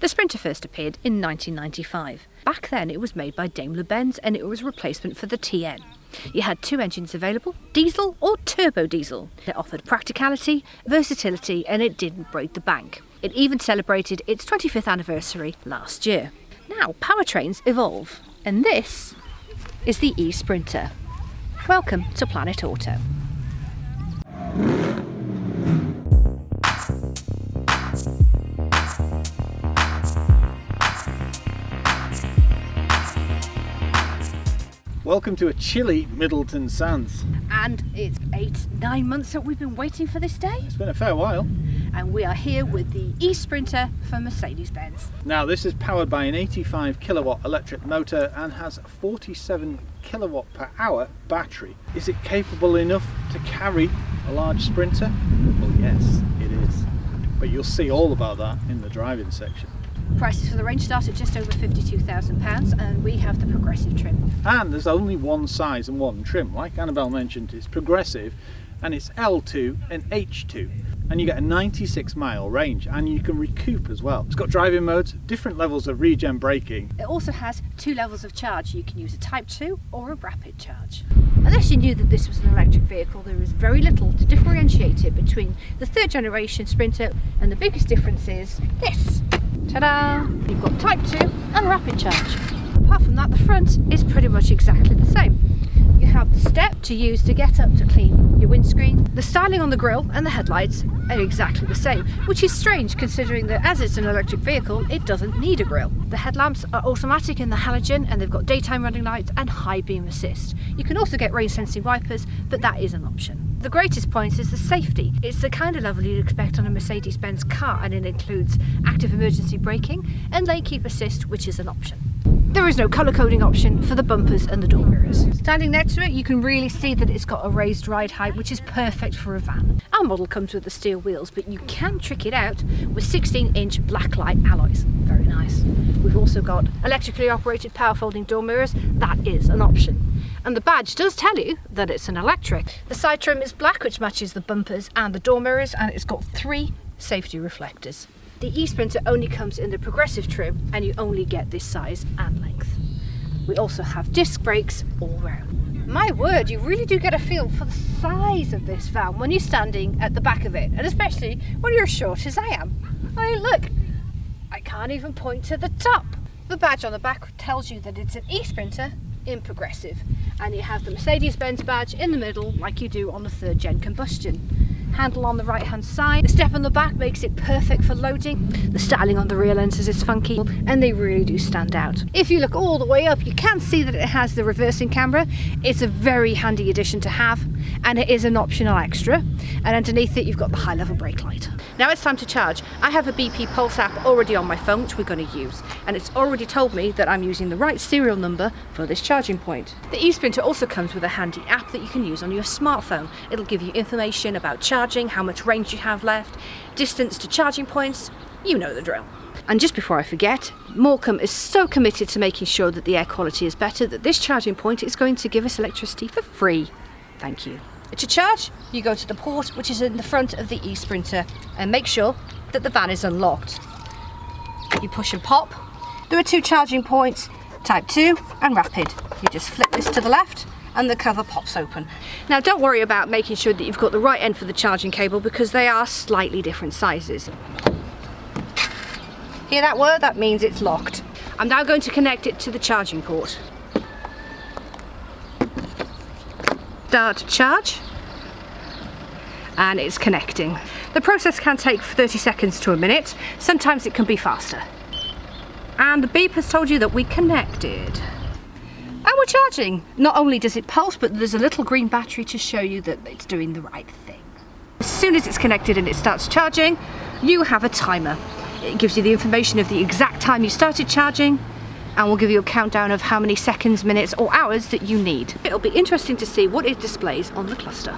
The Sprinter first appeared in 1995. Back then it was made by Benz and it was a replacement for the TN. You had two engines available, diesel or turbo diesel. It offered practicality, versatility and it didn't break the bank. It even celebrated its 25th anniversary last year. Now powertrains evolve and this is the eSprinter. Welcome to Planet Auto. Welcome to a chilly Middleton Sands. And it's 8-9 months that we've been waiting for this day. It's been a fair while. And we are here with the eSprinter from Mercedes Benz. Now this is powered by an 85 kilowatt electric motor and has a 47 kilowatt per hour battery. Is it capable enough to carry a large Sprinter? Well yes, it is. But you'll see all about that in the driving section. Prices for the range start at just over £52,000 and we have the progressive trim. And there's only one size and one trim. Like Annabelle mentioned, it's progressive and it's L2 and H2. And you get a 96 mile range and you can recoup as well. It's got driving modes, different levels of regen braking. It also has 2 levels of charge. You can use a Type 2 or a rapid charge. Unless you knew that this was an electric vehicle, there is very little to differentiate it between the 3rd generation Sprinter, and the biggest difference is this. Ta-da! You've got Type 2 and rapid charge. Apart from that, the front is pretty much exactly the same. You have the step to use to get up to clean your windscreen. The styling on the grille and the headlights are exactly the same, which is strange considering that as it's an electric vehicle, it doesn't need a grille. The headlamps are automatic in the halogen and they've got daytime running lights and high beam assist. You can also get rain sensing wipers, but that is an option. The greatest point is the safety. It's the kind of level you'd expect on a Mercedes Benz car, and it includes active emergency braking and lane keep assist, which is an option. There is no colour coding option for the bumpers and the door mirrors. Standing next to it, you can really see that it's got a raised ride height, which is perfect for a van. Our model comes with the steel wheels, but you can trick it out with 16-inch blacklight alloys. Very nice. We've also got electrically operated power folding door mirrors. That is an option. And the badge does tell you that it's an electric. The side trim is black, which matches the bumpers and the door mirrors, and it's got 3 safety reflectors. The eSprinter only comes in the progressive trim and you only get this size and length. We also have disc brakes all round. My word, you really do get a feel for the size of this van when you're standing at the back of it, and especially when you're as short as I am. I mean, look, I can't even point to the top. The badge on the back tells you that it's an eSprinter in progressive, and you have the Mercedes Benz badge in the middle like you do on the 3rd gen combustion. Handle on the right hand side. The step on the back makes it perfect for loading. The styling on the rear lenses is funky and they really do stand out. If you look all the way up, you can see that it has the reversing camera. It's a very handy addition to have, and it is an optional extra. And underneath it you've got the high level brake light. Now it's time to charge. I have a BP Pulse app already on my phone which we're going to use, and it's already told me that I'm using the right serial number for this charging point. The eSprinter also comes with a handy app that you can use on your smartphone. It'll give you information about charging, how much range you have left, distance to charging points, you know the drill. And just before I forget, Morecambe is so committed to making sure that the air quality is better that this charging point is going to give us electricity for free. Thank you. To charge, you go to the port which is in the front of the eSprinter and make sure that the van is unlocked. You push and pop. There are 2 charging points, Type 2 and Rapid. You just flip this to the left and the cover pops open. Now don't worry about making sure that you've got the right end for the charging cable because they are slightly different sizes. Hear that word? That means it's locked. I'm now going to connect it to the charging port. Start charge, and it's connecting. The process can take 30 seconds to a minute. Sometimes it can be faster. And the beep has told you that we connected. And we're charging. Not only does it pulse, but there's a little green battery to show you that it's doing the right thing. As soon as it's connected and it starts charging, you have a timer. It gives you the information of the exact time you started charging, and will give you a countdown of how many seconds, minutes or hours that you need. It'll be interesting to see what it displays on the cluster.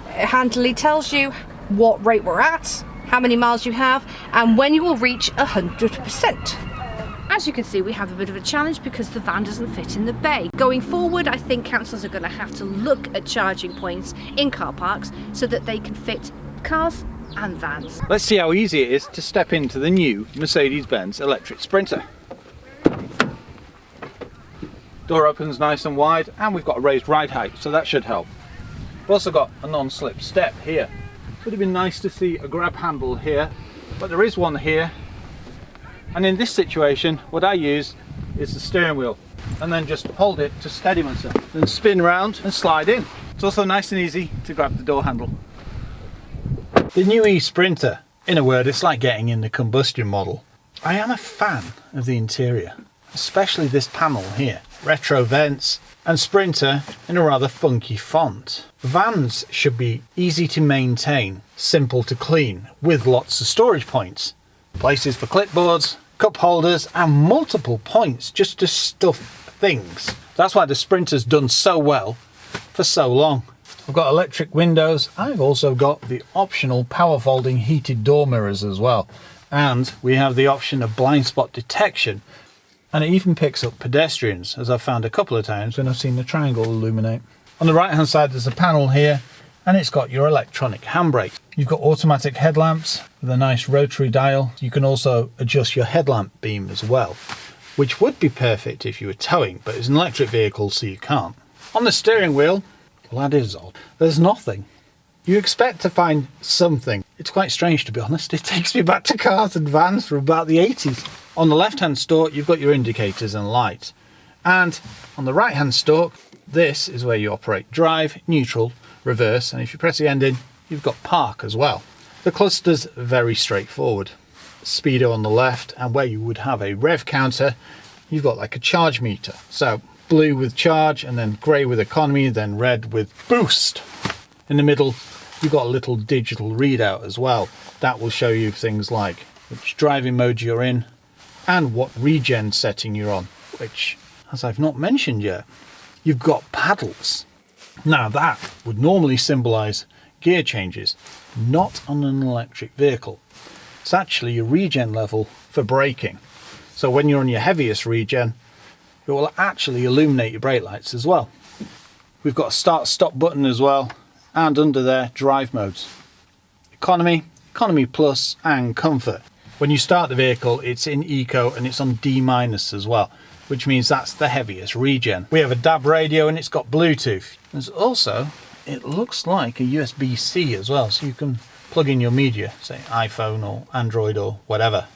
It handily tells you what rate we're at, how many miles you have, and when you will reach 100%. As you can see, we have a bit of a challenge because the van doesn't fit in the bay. Going forward, I think councils are going to have to look at charging points in car parks so that they can fit cars and vans. Let's see how easy it is to step into the new Mercedes Benz electric Sprinter. Door opens nice and wide, and we've got a raised ride height, so that should help. We've also got a non-slip step here. Would have been nice to see a grab handle here, but there is one here. And in this situation, what I use is the steering wheel, and then just hold it to steady myself, then spin round and slide in. It's also nice and easy to grab the door handle. The new eSprinter, in a word, it's like getting in the combustion model. I am a fan of the interior, especially this panel here. Retro vents and Sprinter in a rather funky font. Vans should be easy to maintain, simple to clean, with lots of storage points. Places for clipboards, cup holders and multiple points just to stuff things. That's why the Sprinter's done so well for so long. I've got electric windows. I've also got the optional power folding heated door mirrors as well. And we have the option of blind spot detection. And it even picks up pedestrians, as I've found a couple of times when I've seen the triangle illuminate. On the right hand side there's a panel here, and it's got your electronic handbrake. You've got automatic headlamps with a nice rotary dial. You can also adjust your headlamp beam as well, which would be perfect if you were towing, but it's an electric vehicle so you can't. On the steering wheel, well, that is odd. There's nothing. You expect to find something. It's quite strange, to be honest. It takes me back to cars and vans from about the 80s. On the left hand stalk you've got your indicators and light, and on the right hand stalk this is where you operate drive, neutral, reverse, and if you press the end in you've got park as well. The cluster's very straightforward. Speedo on the left, and where you would have a rev counter you've got like a charge meter. So blue with charge, and then grey with economy, then red with boost. In the middle you've got a little digital readout as well. That will show you things like which driving mode you're in and what regen setting you're on, which, as I've not mentioned yet, you've got paddles. Now that would normally symbolise gear changes, not on an electric vehicle. It's actually a regen level for braking. So when you're on your heaviest regen, it will actually illuminate your brake lights as well. We've got a start stop button as well, and under there drive modes: economy, economy plus and comfort. When you start the vehicle it's in eco and it's on D- as well, which means that's the heaviest regen. We have a DAB radio and it's got Bluetooth. There's also, it looks like a USB-C as well, so you can plug in your media, say iPhone or Android or whatever.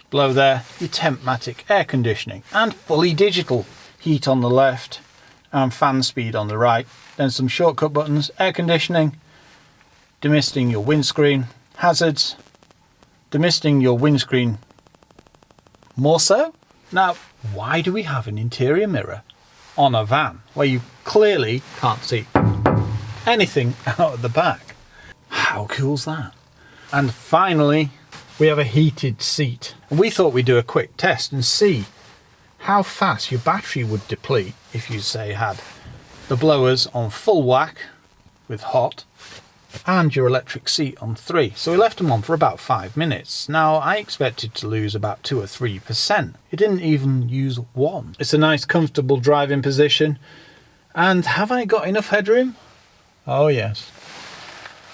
Below there, your Tempmatic air conditioning and fully digital. Heat on the left and fan speed on the right. Then some shortcut buttons: air conditioning, demisting your windscreen, hazards, demisting your windscreen more so. Now, why do we have an interior mirror on a van where you clearly can't see anything out of the back? How cool's that? And finally, we have a heated seat. And we thought we'd do a quick test and see how fast your battery would deplete if you, say, had the blowers on full whack with hot and your electric seat on 3. So we left them on for about 5 minutes. Now I expected to lose about 2 or 3%. It didn't even use 1. It's a nice comfortable driving position. And have I got enough headroom? Oh yes.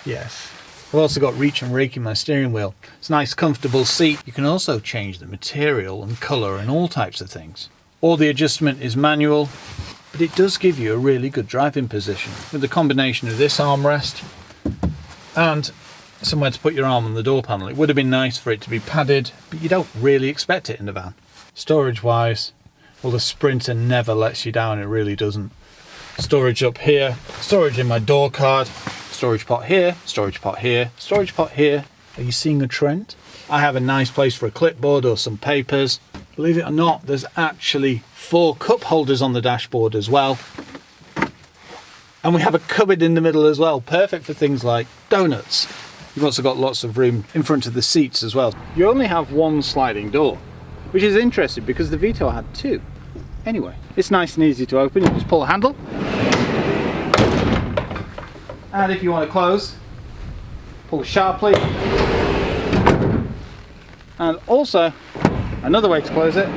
Yes. I've also got reach and rake in my steering wheel. It's a nice comfortable seat. You can also change the material and colour and all types of things. All the adjustment is manual, but it does give you a really good driving position with the combination of this armrest and somewhere to put your arm on the door panel. It would have been nice for it to be padded, but you don't really expect it in a van. Storage wise, well, the Sprinter never lets you down, it really doesn't. Storage up here, storage in my door card, storage pot here, storage pot here, storage pot here. Are you seeing a trend? I have a nice place for a clipboard or some papers. Believe it or not, there's actually 4 cup holders on the dashboard as well. And we have a cupboard in the middle as well, perfect for things like donuts. You've also got lots of room in front of the seats as well. You only have 1 sliding door, which is interesting because the Vito had 2. Anyway, it's nice and easy to open. You just pull a handle. And if you want to close, pull sharply. And also, another way to close it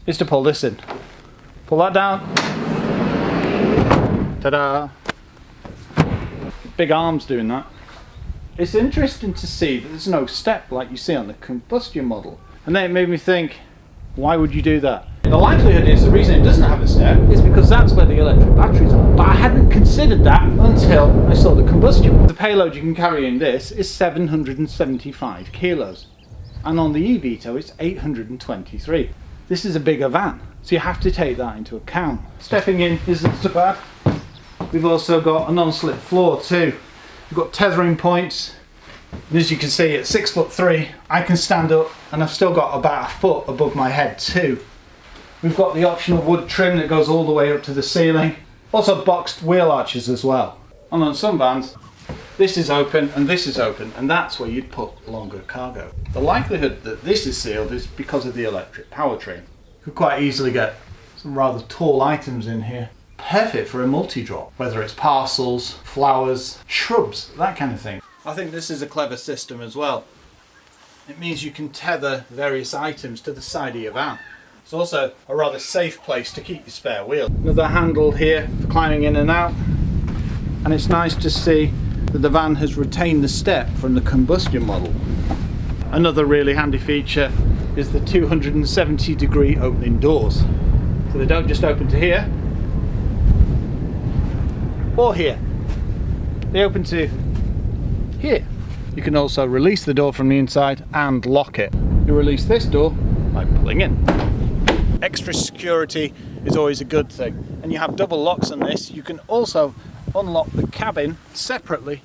is to pull this in. Pull that down. Ta-da! Big arms doing that. It's interesting to see that there's no step like you see on the combustion model. And then it made me think, why would you do that? The likelihood is the reason it doesn't have a step is because that's where the electric batteries are. But I hadn't considered that until I saw the combustion. The payload you can carry in this is 775 kilos. And on the eVito it's 823. This is a bigger van, so you have to take that into account. Stepping in isn't so bad. We've also got a non-slip floor too. We've got tethering points. And as you can see, at 6'3", I can stand up and I've still got about a foot above my head too. We've got the optional wood trim that goes all the way up to the ceiling. Also boxed wheel arches as well. And on some vans, this is open and this is open, and that's where you'd put longer cargo. The likelihood that this is sealed is because of the electric powertrain. Could quite easily get some rather tall items in here. Perfect for a multi-drop, whether it's parcels, flowers, shrubs, that kind of thing. I think this is a clever system as well. It means you can tether various items to the side of your van. It's also a rather safe place to keep your spare wheel. Another handle here for climbing in and out. And it's nice to see that the van has retained the step from the combustion model. Another really handy feature is the 270-degree opening doors. So they don't just open to here or here. They open to here. You can also release the door from the inside and lock it. You release this door by pulling in. Extra security is always a good thing. And you have double locks on this. You can also unlock the cabin separately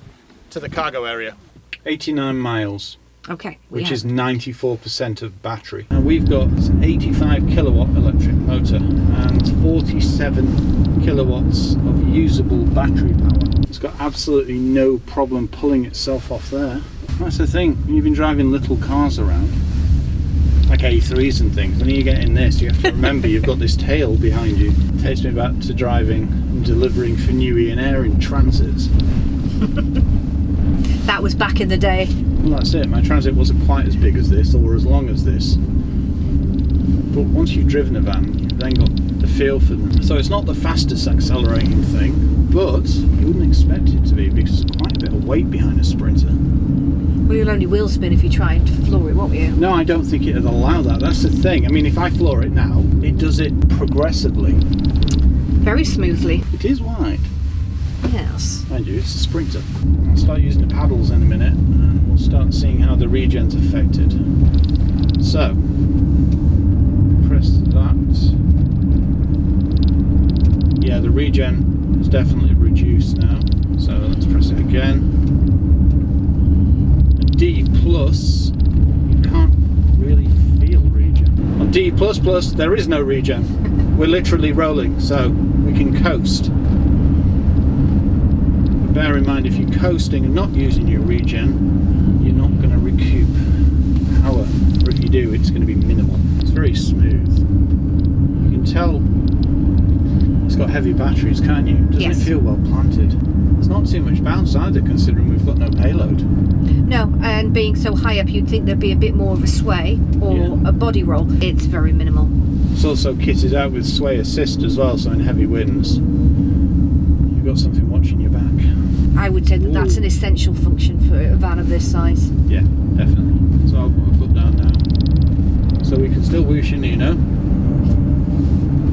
to the cargo area. 89 miles. Okay. Which is 94% of battery. And we've got an 85 kilowatt electric motor and 47 kilowatts of usable battery power. It's got absolutely no problem pulling itself off there. That's the thing, when you've been driving little cars around, like A3s and things, when you get in this, you have to remember you've got this tail behind you. It takes me back to driving and delivering for New Air in transits. That was back in the day. Well, that's it. My transit wasn't quite as big as this or as long as this. But once you've driven a van, you've then got the feel for them. So it's not the fastest accelerating thing, but you wouldn't expect it to be because there's quite a bit of weight behind a Sprinter. Well, you'll only wheel spin if you try and floor it, won't you? No, I don't think it'd allow that. That's the thing. I mean, if I floor it now, it does it progressively. Very smoothly. It is wide. Yes. Mind you, it's a Sprinter. I'll start using the paddles in a minute and we'll start seeing how the regen's affected. So, press that. Yeah, the regen is definitely reduced now. So let's press it again. D+, you can't really feel regen. On D++, there is no regen. We're literally rolling, so we can coast. Bear in mind, if you're coasting and not using your regen, you're not going to recoup power, or if you do, it's going to be minimal. It's very smooth. You can tell it's got heavy batteries, can't you? Doesn't Yes. it feel well planted? There's not too much bounce either, considering we've got no payload. No, and being so high up, you'd think there'd be a bit more of a sway or a body roll. It's very minimal. It's also kitted out with sway assist as well, so in heavy winds, you've got something watching your back. I would say that that's an essential function for a van of this size. Yeah, definitely. So I'll put my foot down now. So we can still whoosh in, you know.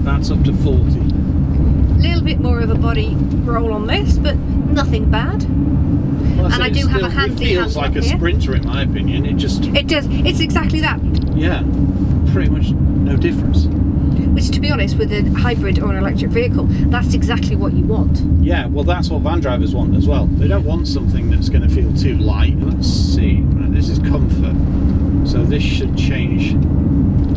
That's up to 40. A little bit more of a body roll on this, but nothing bad. Well, and I do have a handy It feels handle like a here. Sprinter in my opinion. It just... It does. It's exactly that. Yeah, pretty much no difference. Which, to be honest, with a hybrid or an electric vehicle, that's exactly what you want. Yeah, well that's what van drivers want as well. They don't want something that's going to feel too light. Let's see, right, this is comfort. So this should change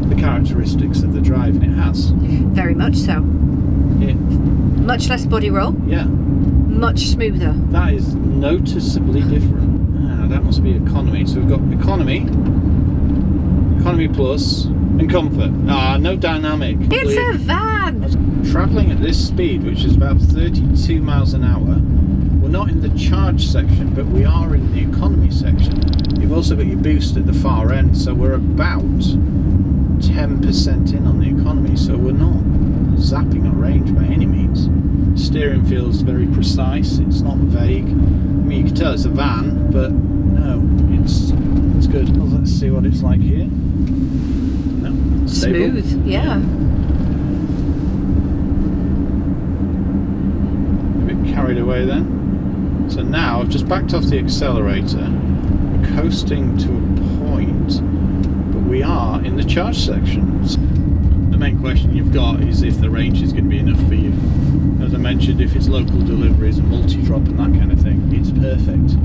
the characteristics of the drive, and it has. Very much so. Much less body roll. Yeah. Much smoother. That is noticeably different. Ah, that must be economy. So we've got economy, economy plus, and comfort. Ah, no dynamic. It's a van! Travelling at this speed, which is about 32 miles an hour, we're not in the charge section, but we are in the economy section. You've also got your boost at the far end, so we're about 10% in on the economy, so we're not zapping our range by any means. Steering feels very precise, it's not vague. I mean, you can tell it's a van, but no, it's good. Well, let's see what it's like here. No, stable. Smooth, yeah. A bit carried away then. So now I've just backed off the accelerator, coasting to a point, but we are in the charge section. The main question you've got is if the range is going to be enough for you. As I mentioned, if it's local deliveries and multi-drop and that kind of thing, it's perfect.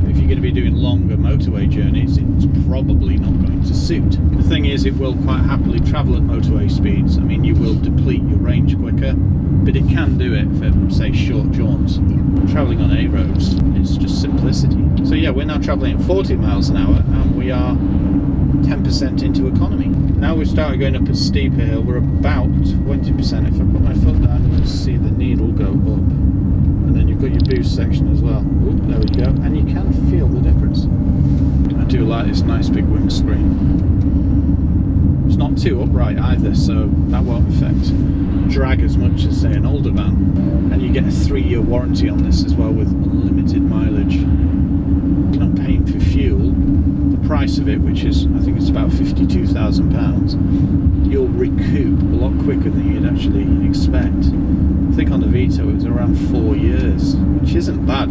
If you're going to be doing longer motorway journeys, it's probably not going to suit. The thing is, it will quite happily travel at motorway speeds. I mean, you will deplete your range quicker, but it can do it for, say, short jaunts. Travelling on A roads, it's just simplicity. So yeah, we're now travelling at 40 miles an hour and we are 10% into economy. Now we've started going up a steeper hill, we're about 20%. If I put my foot down, you'll see the needle go up. And then you've got your boost section as well. Ooh, there we go. And you can feel the difference. I do like this nice big windscreen. It's not too upright either, so that won't affect drag as much as, say, an older van. And you get a 3-year warranty on this as well with unlimited mileage. You're not paying for fuel. The price of it, which is, I think it's about £52,000, you'll recoup a lot quicker than you'd actually expect. I think on the Vito it was around 4 years, which isn't bad.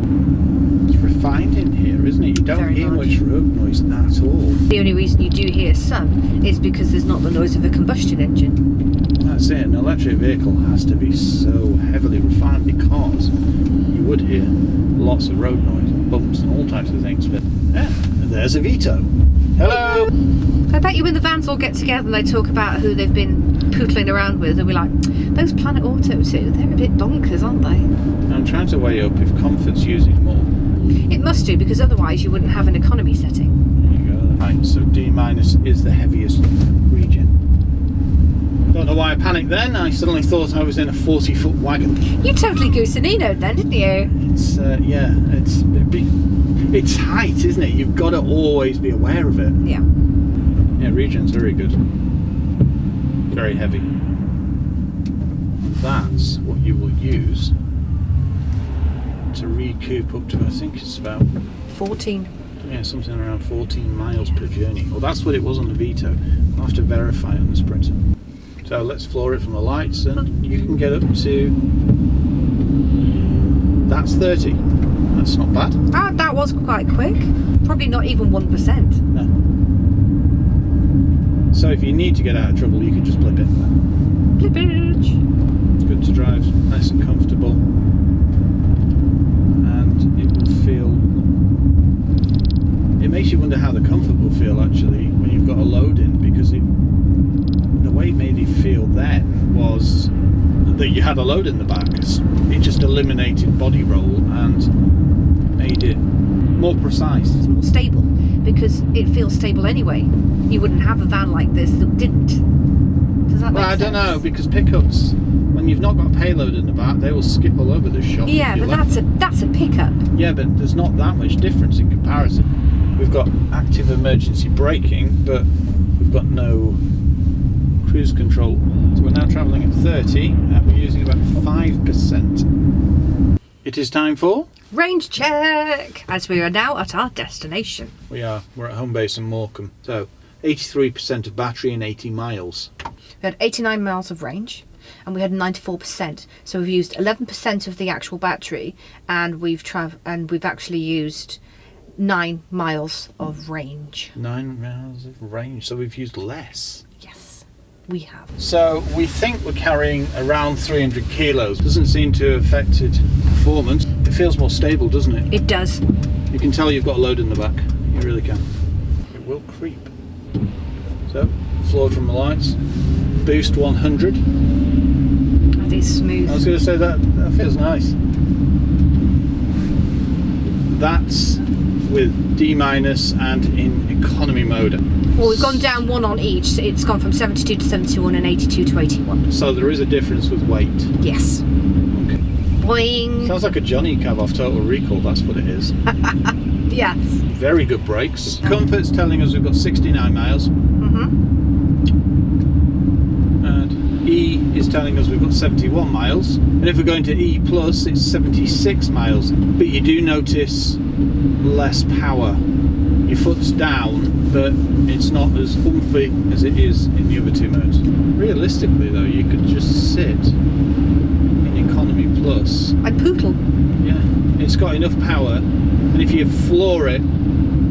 It's refined in here, isn't it? You don't hear much road noise at all. The only reason you do hear some is because there's not the noise of a combustion engine. That's it. An electric vehicle has to be so heavily refined because you would hear lots of road noise and bumps and all types of things. But yeah, and there's a Vito. Hello! I bet you when the vans all get together and they talk about who they've been pootling around with, they'll be like, those Planet Auto too, they're a bit bonkers, aren't they? I'm trying to weigh up if comfort's using more. It must do, because otherwise you wouldn't have an economy setting. There you go. Right, so D- is the heaviest regen. Don't know why I panicked then. I suddenly thought I was in a 40-foot wagon. You totally gooseninoed then, didn't you? It's, yeah, it's height, isn't it? You've got to always be aware of it. Yeah. Yeah, regen's very good. Very heavy. That's what you will use to recoup up to, I think it's about 14. Yeah, something around 14 miles per journey. Well, that's what it was on the Vito. I'll have to verify on the Sprinter. So let's floor it from the lights, and you can get up to, that's 30. That's not bad. Ah, that was quite quick. Probably not even 1%. No. So if you need to get out of trouble, you can just blip it. Blippage. It's good to drive, nice and comfortable, and it will feel. It makes you wonder how the comfort will feel actually when you've got a load in, because the way it made it feel then was that you had a load in the back. It just eliminated body roll and made it more precise. It's more stable, because it feels stable anyway. You wouldn't have a van like this that didn't. Does that make sense? I don't know, because pickups, when you've not got a payload in the back, they will skip all over the shop. Yeah, but that's a pickup. Yeah, but there's not that much difference in comparison. We've got active emergency braking, but we've got no cruise control. So we're now travelling at 30 and we're using about 5%. It is time for range check, as we are now at our destination. We're at home base in Morecambe. So 83% of battery and 80 miles. We had 89 miles of range and we had 94%. So we've used 11% of the actual battery, and we've actually used 9 miles of range. 9 miles of range. So we've used less. Yes, we have. So we think we're carrying around 300 kilos. Doesn't seem to have affected performance. It feels more stable, doesn't it? It does. You can tell you've got a load in the back. You really can. It will creep. So, floored from the lights. Boost 100. That is smooth. I was going to say that feels nice. That's with D- and in economy mode. Well, we've gone down 1 on each, so it's gone from 72 to 71 and 82 to 81. So there is a difference with weight. Yes. Okay. Boing. Sounds like a Johnny cab off Total Recall, that's what it is. Yes. Very good brakes. Comfort's telling us we've got 69 miles. Mm-hmm. And E is telling us we've got 71 miles, and if we're going to E Plus it's 76 miles, but you do notice less power. Your foot's down, but it's not as oomphy as it is in the other two modes. Realistically though, you could just sit in Economy Plus. I'd poodle. Yeah, it's got enough power, and if you floor it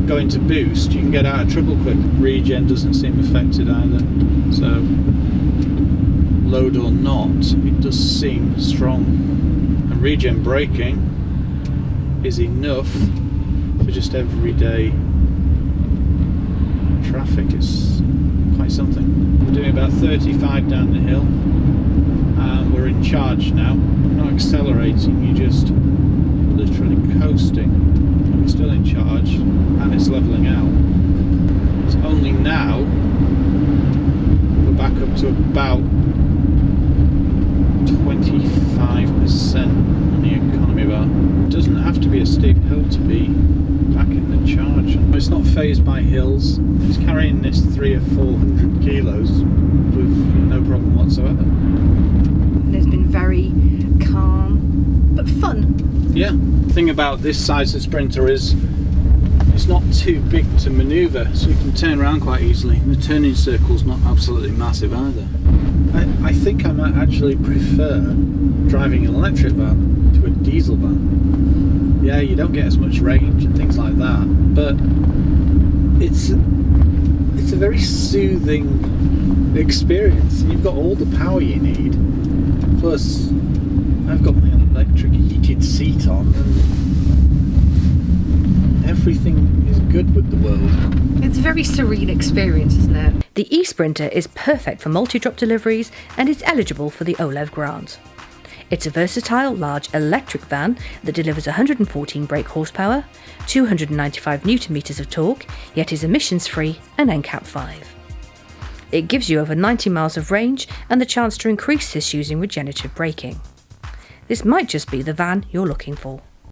going to boost, you can get out of trouble quick. Regen doesn't seem affected either, so load or not, it does seem strong. And regen braking is enough for just everyday traffic. It's quite something. We're doing about 35 down the hill, and we're in charge now. We're not accelerating, you're just literally coasting. We're still in charge, and it's levelling out. It's only now we're back up to about 25% on the economy bar. It doesn't have to be a steep hill to be back in the charge. It's not phased by hills. It's carrying this 300 or 400 kilos with no problem whatsoever. And it's been very calm, but fun. Yeah, the thing about this size of Sprinter is it's not too big to manoeuvre, so you can turn around quite easily. And the turning circle's not absolutely massive either. I think I might actually prefer driving an electric van to a diesel van. Yeah, you don't get as much range and things like that, but it's a very soothing experience. You've got all the power you need, plus I've got my electric heated seat on, and everything is good with the world. It's a very serene experience, isn't it? The eSprinter is perfect for multi-drop deliveries and is eligible for the OLEV Grant. It's a versatile, large electric van that delivers 114 brake horsepower, 295 Nm of torque, yet is emissions-free and NCAP 5. It gives you over 90 miles of range and the chance to increase this using regenerative braking. This might just be the van you're looking for.